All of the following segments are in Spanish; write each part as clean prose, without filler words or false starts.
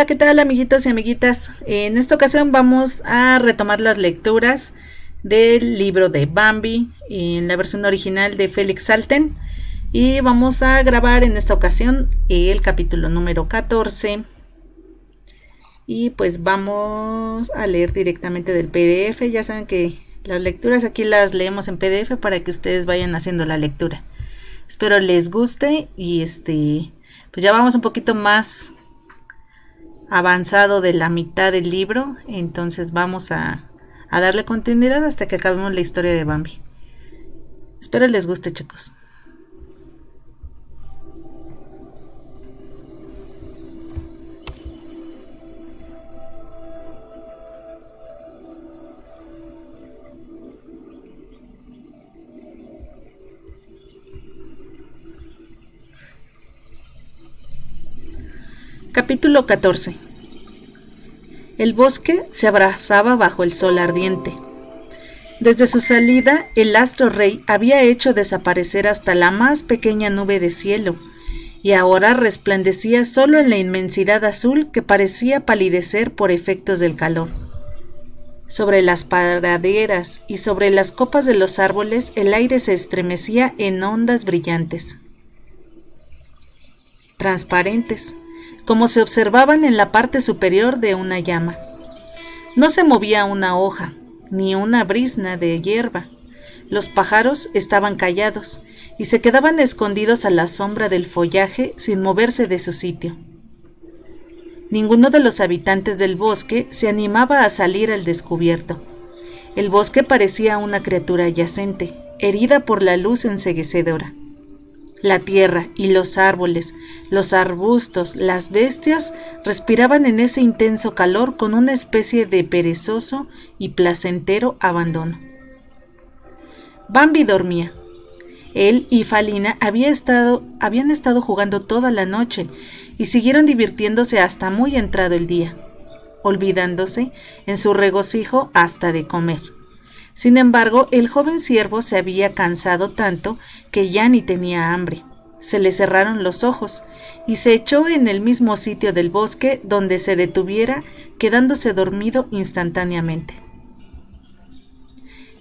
Hola, ¿qué tal amiguitos y amiguitas? En esta ocasión vamos a retomar las lecturas del libro de Bambi en la versión original de Félix Salten y vamos a grabar en esta ocasión el capítulo número 14 y pues vamos a leer directamente del PDF. Ya saben que las lecturas aquí las leemos en PDF para que ustedes vayan haciendo la lectura. Espero les guste y pues ya vamos un poquito más avanzado de la mitad del libro, entonces vamos a darle continuidad hasta que acabemos la historia de Bambi. Espero les guste, chicos. Capítulo 14. El bosque se abrazaba bajo el sol ardiente. Desde su salida, el astro rey había hecho desaparecer hasta la más pequeña nube de cielo, y ahora resplandecía solo en la inmensidad azul que parecía palidecer por efectos del calor. Sobre las praderas y sobre las copas de los árboles el aire se estremecía en ondas brillantes, transparentes, como se observaban en la parte superior de una llama. No se movía una hoja, ni una brizna de hierba. Los pájaros estaban callados y se quedaban escondidos a la sombra del follaje sin moverse de su sitio. Ninguno de los habitantes del bosque se animaba a salir al descubierto. El bosque parecía una criatura yacente, herida por la luz enceguecedora. La tierra y los árboles, los arbustos, las bestias respiraban en ese intenso calor con una especie de perezoso y placentero abandono. Bambi dormía. Él y Falina habían estado jugando toda la noche y siguieron divirtiéndose hasta muy entrado el día, olvidándose en su regocijo hasta de comer. Sin embargo, el joven ciervo se había cansado tanto que ya ni tenía hambre. Se le cerraron los ojos y se echó en el mismo sitio del bosque donde se detuviera, quedándose dormido instantáneamente.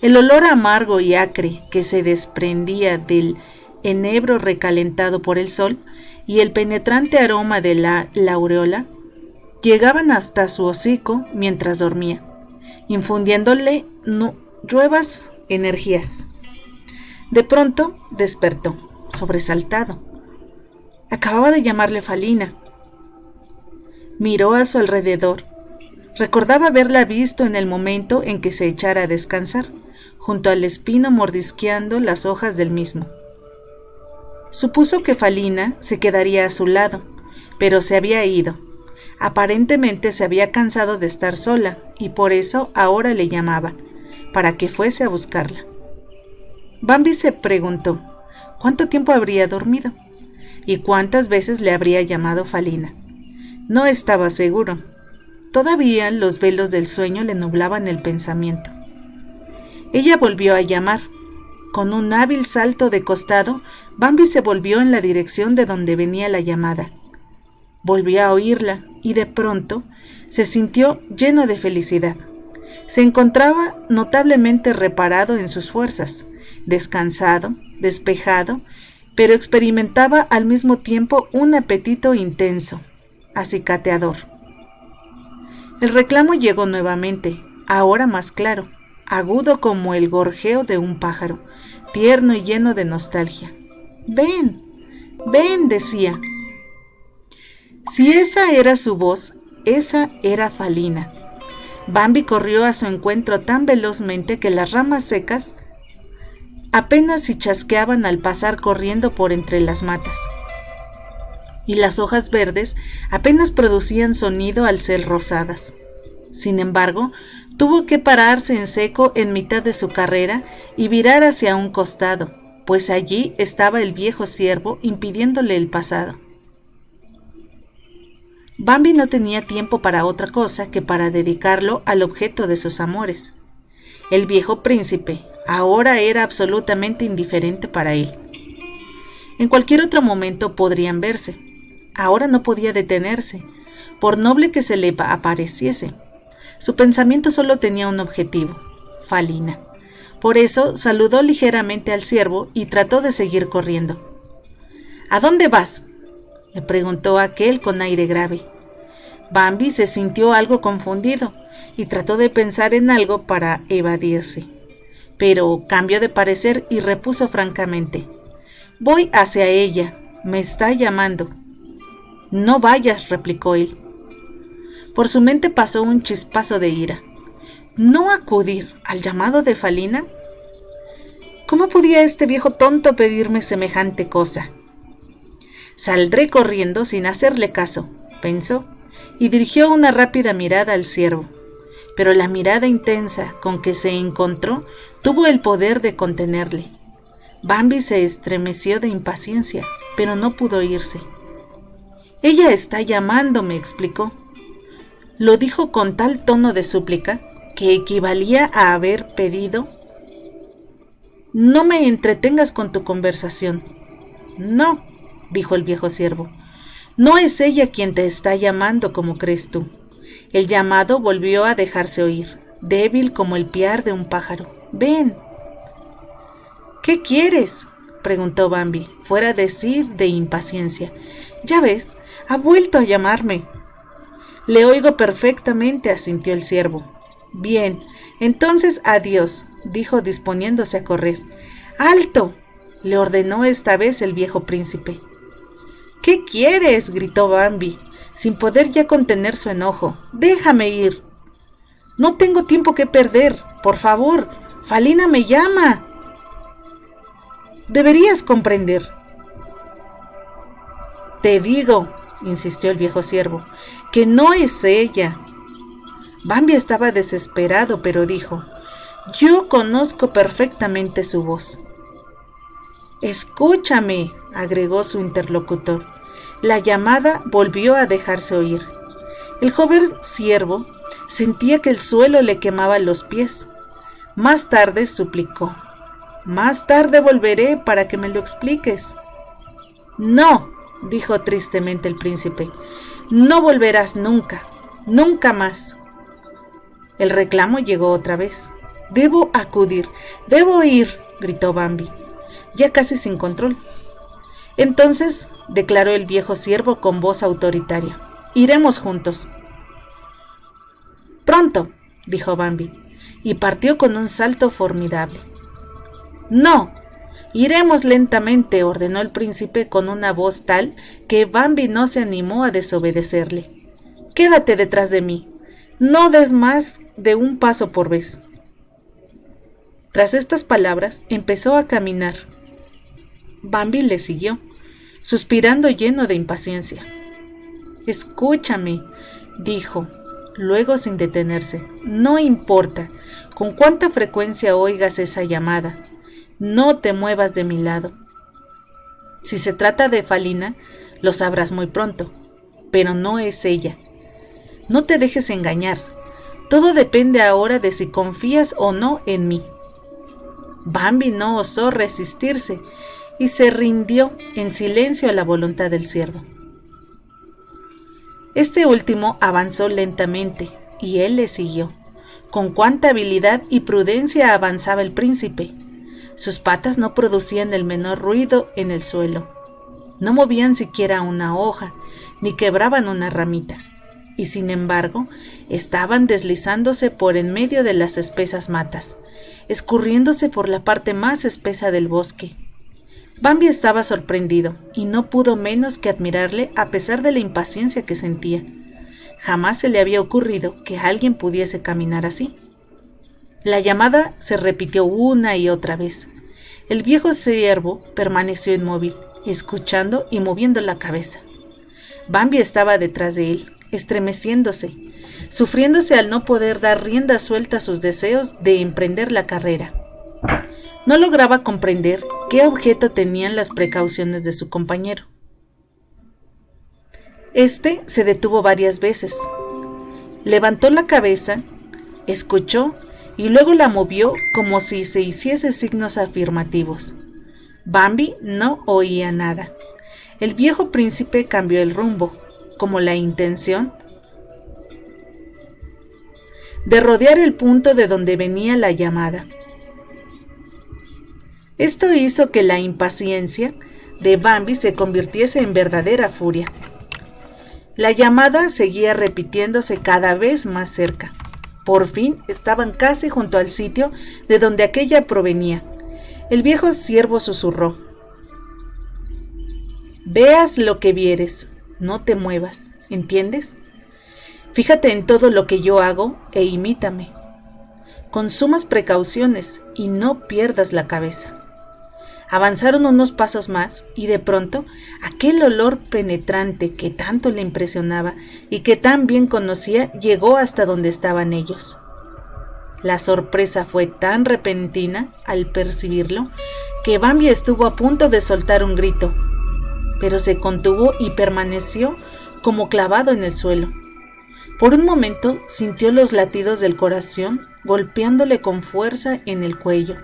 El olor amargo y acre que se desprendía del enebro recalentado por el sol y el penetrante aroma de la laureola llegaban hasta su hocico mientras dormía, infundiéndole nuevas energías. De pronto despertó, sobresaltado. Acababa de llamarle Falina. Miró a su alrededor. Recordaba haberla visto en el momento en que se echara a descansar, junto al espino mordisqueando las hojas del mismo. Supuso que Falina se quedaría a su lado, pero se había ido. Aparentemente se había cansado de estar sola y por eso ahora le llamaba, para que fuese a buscarla. Bambi se preguntó cuánto tiempo habría dormido y cuántas veces le habría llamado Falina. No estaba seguro. Todavía los velos del sueño le nublaban el pensamiento. Ella volvió a llamar. Con un hábil salto de costado, Bambi se volvió en la dirección de donde venía la llamada. Volvió a oírla y de pronto se sintió lleno de felicidad. Se encontraba notablemente reparado en sus fuerzas, descansado, despejado, pero experimentaba al mismo tiempo un apetito intenso, acicateador. El reclamo llegó nuevamente, ahora más claro, agudo como el gorjeo de un pájaro, tierno y lleno de nostalgia. «Ven, ven», decía. Si esa era su voz, esa era Falina. Bambi corrió a su encuentro tan velozmente que las ramas secas apenas si chasqueaban al pasar corriendo por entre las matas, y las hojas verdes apenas producían sonido al ser rosadas. Sin embargo, tuvo que pararse en seco en mitad de su carrera y virar hacia un costado, pues allí estaba el viejo ciervo impidiéndole el pasado. Bambi no tenía tiempo para otra cosa que para dedicarlo al objeto de sus amores. El viejo príncipe ahora era absolutamente indiferente para él. En cualquier otro momento podrían verse. Ahora no podía detenerse, por noble que se le apareciese. Su pensamiento solo tenía un objetivo: Falina. Por eso saludó ligeramente al ciervo y trató de seguir corriendo. ¿A dónde vas?, le preguntó aquel con aire grave. Bambi se sintió algo confundido y trató de pensar en algo para evadirse, pero cambió de parecer y repuso francamente: «Voy hacia ella, me está llamando». «No vayas», replicó él. Por su mente pasó un chispazo de ira. ¿No acudir al llamado de Falina? ¿Cómo podía este viejo tonto pedirme semejante cosa? Saldré corriendo sin hacerle caso, pensó, y dirigió una rápida mirada al ciervo. Pero la mirada intensa con que se encontró tuvo el poder de contenerle. Bambi se estremeció de impaciencia, pero no pudo irse. «Ella está llamándome», explicó. Lo dijo con tal tono de súplica que equivalía a haber pedido: «No me entretengas con tu conversación». «No», dijo el viejo ciervo, «no es ella quien te está llamando como crees tú». El llamado volvió a dejarse oír, débil como el piar de un pájaro. «Ven». «¿Qué quieres?», preguntó Bambi, fuera de sí de impaciencia. «Ya ves, ha vuelto a llamarme». «Le oigo perfectamente», asintió el ciervo. «Bien, entonces adiós», dijo disponiéndose a correr. «¡Alto!», le ordenó esta vez el viejo príncipe. «¿Qué quieres?», gritó Bambi, sin poder ya contener su enojo. «Déjame ir». «No tengo tiempo que perder. Por favor, Falina me llama». «Deberías comprender». «Te digo», insistió el viejo ciervo, «que no es ella». Bambi estaba desesperado, pero dijo: «Yo conozco perfectamente su voz». «Escúchame», agregó su interlocutor. La llamada volvió a dejarse oír. El joven ciervo sentía que el suelo le quemaba los pies. Más tarde suplicó: «Más tarde volveré para que me lo expliques». «No», dijo tristemente el príncipe, «no volverás nunca, nunca más». El reclamo llegó otra vez. «Debo acudir, debo ir», gritó Bambi, ya casi sin control. Entonces declaró el viejo ciervo con voz autoritaria: «Iremos juntos». «Pronto», dijo Bambi, y partió con un salto formidable. «No, iremos lentamente», ordenó el príncipe con una voz tal que Bambi no se animó a desobedecerle. «Quédate detrás de mí, no des más de un paso por vez». Tras estas palabras empezó a caminar. Bambi le siguió, suspirando lleno de impaciencia. «Escúchame», dijo, luego sin detenerse, «no importa con cuánta frecuencia oigas esa llamada, no te muevas de mi lado. Si se trata de Falina, lo sabrás muy pronto, pero no es ella. No te dejes engañar, todo depende ahora de si confías o no en mí». Bambi no osó resistirse y se rindió en silencio a la voluntad del ciervo. Este último avanzó lentamente y él le siguió. Con cuánta habilidad y prudencia avanzaba el príncipe. Sus patas no producían el menor ruido en el suelo. No movían siquiera una hoja, ni quebraban una ramita, y sin embargo estaban deslizándose por en medio de las espesas matas, escurriéndose por la parte más espesa del bosque. Bambi estaba sorprendido y no pudo menos que admirarle a pesar de la impaciencia que sentía. Jamás se le había ocurrido que alguien pudiese caminar así. La llamada se repitió una y otra vez. El viejo ciervo permaneció inmóvil, escuchando y moviendo la cabeza. Bambi estaba detrás de él, estremeciéndose, sufriéndose al no poder dar rienda suelta a sus deseos de emprender la carrera. No lograba comprender qué objeto tenían las precauciones de su compañero. Este se detuvo varias veces, levantó la cabeza, escuchó y luego la movió como si se hiciese signos afirmativos. Bambi no oía nada. El viejo príncipe cambió el rumbo, como la intención de rodear el punto de donde venía la llamada. Esto hizo que la impaciencia de Bambi se convirtiese en verdadera furia. La llamada seguía repitiéndose cada vez más cerca. Por fin estaban casi junto al sitio de donde aquella provenía. El viejo ciervo susurró: «Veas lo que vieres, no te muevas, ¿entiendes? Fíjate en todo lo que yo hago e imítame, con sumas precauciones y no pierdas la cabeza». Avanzaron unos pasos más y de pronto aquel olor penetrante que tanto le impresionaba y que tan bien conocía llegó hasta donde estaban ellos. La sorpresa fue tan repentina al percibirlo que Bambi estuvo a punto de soltar un grito, pero se contuvo y permaneció como clavado en el suelo. Por un momento sintió los latidos del corazón golpeándole con fuerza en el cuello.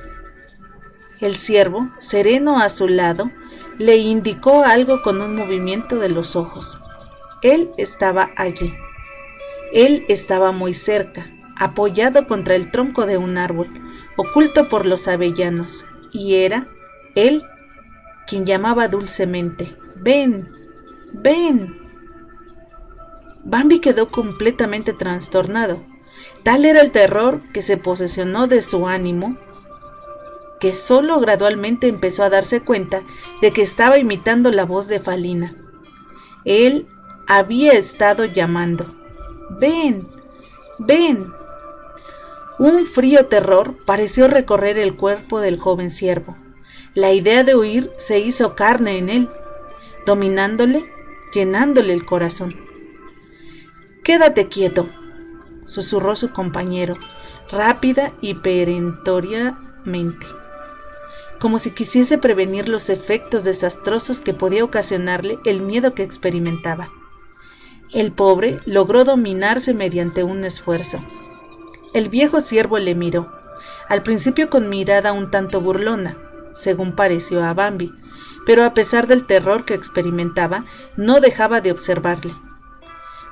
El ciervo, sereno a su lado, le indicó algo con un movimiento de los ojos. Él estaba allí. Él estaba muy cerca, apoyado contra el tronco de un árbol, oculto por los avellanos, y era él quien llamaba dulcemente: «¡Ven! ¡Ven!». Bambi quedó completamente trastornado. Tal era el terror que se posesionó de su ánimo, que solo gradualmente empezó a darse cuenta de que estaba imitando la voz de Falina. Él había estado llamando: «¡Ven! ¡Ven!». Un frío terror pareció recorrer el cuerpo del joven ciervo. La idea de huir se hizo carne en él, dominándole, llenándole el corazón. «Quédate quieto», susurró su compañero, rápida y perentoriamente, como si quisiese prevenir los efectos desastrosos que podía ocasionarle el miedo que experimentaba. El pobre logró dominarse mediante un esfuerzo. El viejo ciervo le miró, al principio con mirada un tanto burlona, según pareció a Bambi, pero a pesar del terror que experimentaba, no dejaba de observarle.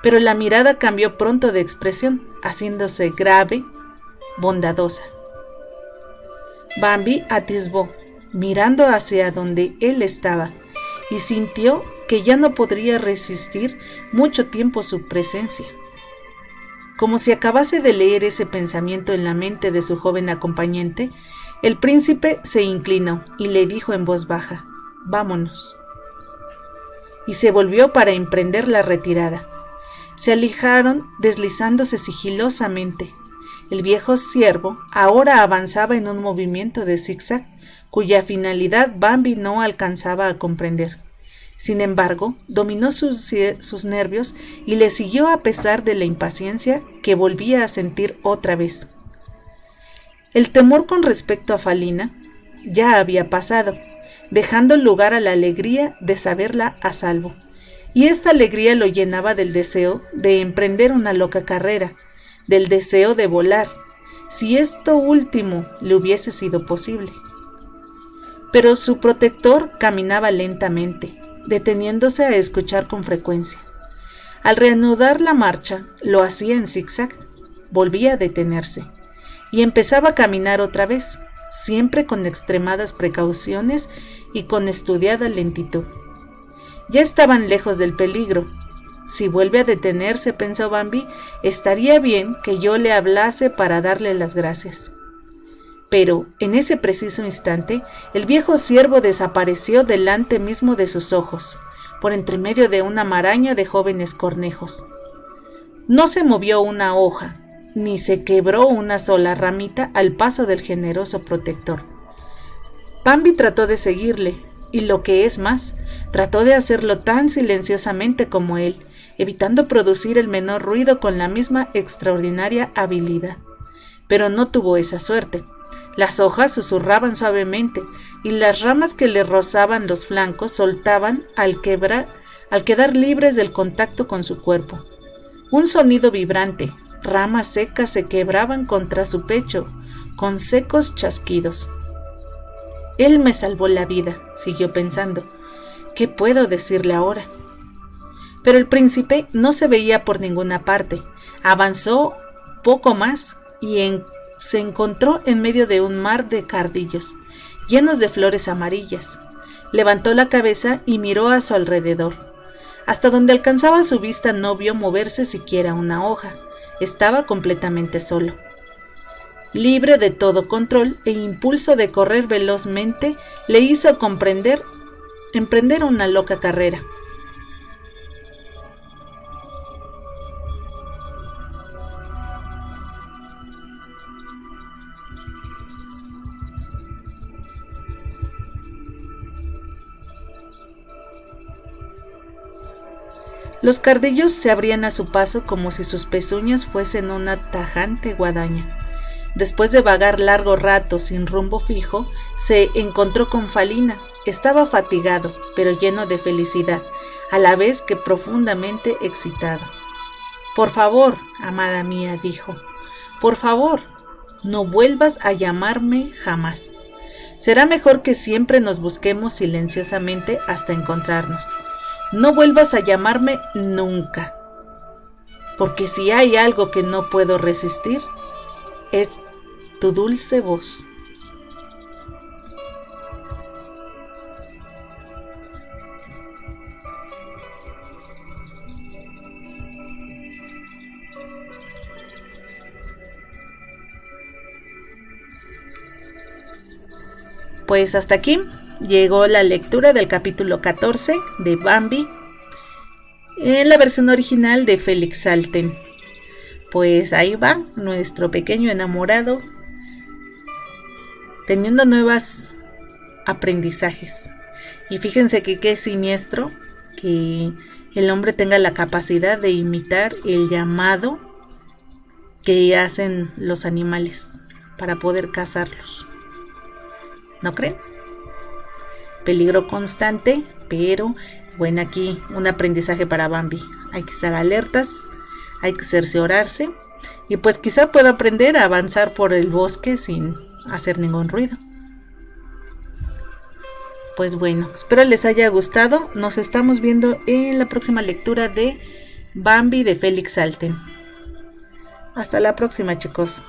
Pero la mirada cambió pronto de expresión, haciéndose grave, bondadosa. Bambi atisbó, mirando hacia donde él estaba, y sintió que ya no podría resistir mucho tiempo su presencia. Como si acabase de leer ese pensamiento en la mente de su joven acompañante, el príncipe se inclinó y le dijo en voz baja: «Vámonos». Y se volvió para emprender la retirada. Se alejaron deslizándose sigilosamente. El viejo ciervo ahora avanzaba en un movimiento de zigzag, cuya finalidad Bambi no alcanzaba a comprender. Sin embargo, dominó sus nervios y le siguió a pesar de la impaciencia que volvía a sentir otra vez. El temor con respecto a Falina ya había pasado, dejando lugar a la alegría de saberla a salvo, y esta alegría lo llenaba del deseo de emprender una loca carrera, del deseo de volar, si esto último le hubiese sido posible. Pero su protector caminaba lentamente, deteniéndose a escuchar con frecuencia. Al reanudar la marcha, lo hacía en zigzag, volvía a detenerse, y empezaba a caminar otra vez, siempre con extremadas precauciones y con estudiada lentitud. Ya estaban lejos del peligro. Si vuelve a detenerse, pensó Bambi, estaría bien que yo le hablase para darle las gracias. Pero, en ese preciso instante, el viejo ciervo desapareció delante mismo de sus ojos, por entre medio de una maraña de jóvenes cornejos. No se movió una hoja, ni se quebró una sola ramita al paso del generoso protector. Bambi trató de seguirle, y lo que es más, trató de hacerlo tan silenciosamente como él, evitando producir el menor ruido con la misma extraordinaria habilidad. Pero no tuvo esa suerte. Las hojas susurraban suavemente, y las ramas que le rozaban los flancos soltaban al quedar libres del contacto con su cuerpo. Un sonido vibrante, ramas secas se quebraban contra su pecho, con secos chasquidos. Él me salvó la vida, siguió pensando. ¿Qué puedo decirle ahora? Pero el príncipe no se veía por ninguna parte. Avanzó poco más y se encontró en medio de un mar de cardillos, llenos de flores amarillas. Levantó la cabeza y miró a su alrededor. Hasta donde alcanzaba su vista no vio moverse siquiera una hoja. Estaba completamente solo. Libre de todo control, el impulso de correr velozmente le hizo emprender una loca carrera. Los cardillos se abrían a su paso como si sus pezuñas fuesen una tajante guadaña. Después de vagar largo rato sin rumbo fijo, se encontró con Falina. Estaba fatigado, pero lleno de felicidad, a la vez que profundamente excitado. «Por favor, amada mía», dijo, «por favor, no vuelvas a llamarme jamás. Será mejor que siempre nos busquemos silenciosamente hasta encontrarnos. No vuelvas a llamarme nunca, porque si hay algo que no puedo resistir, es tu dulce voz». Pues hasta aquí llegó la lectura del capítulo 14 de Bambi en la versión original de Félix Salten. Pues ahí va nuestro pequeño enamorado teniendo nuevos aprendizajes. Y fíjense que qué siniestro que el hombre tenga la capacidad de imitar el llamado que hacen los animales para poder cazarlos. ¿No creen? Peligro constante, pero bueno, aquí un aprendizaje para Bambi. Hay que estar alertas, hay que cerciorarse y pues quizá pueda aprender a avanzar por el bosque sin hacer ningún ruido. Pues bueno, espero les haya gustado. Nos estamos viendo en la próxima lectura de Bambi de Félix Salten. Hasta la próxima, chicos.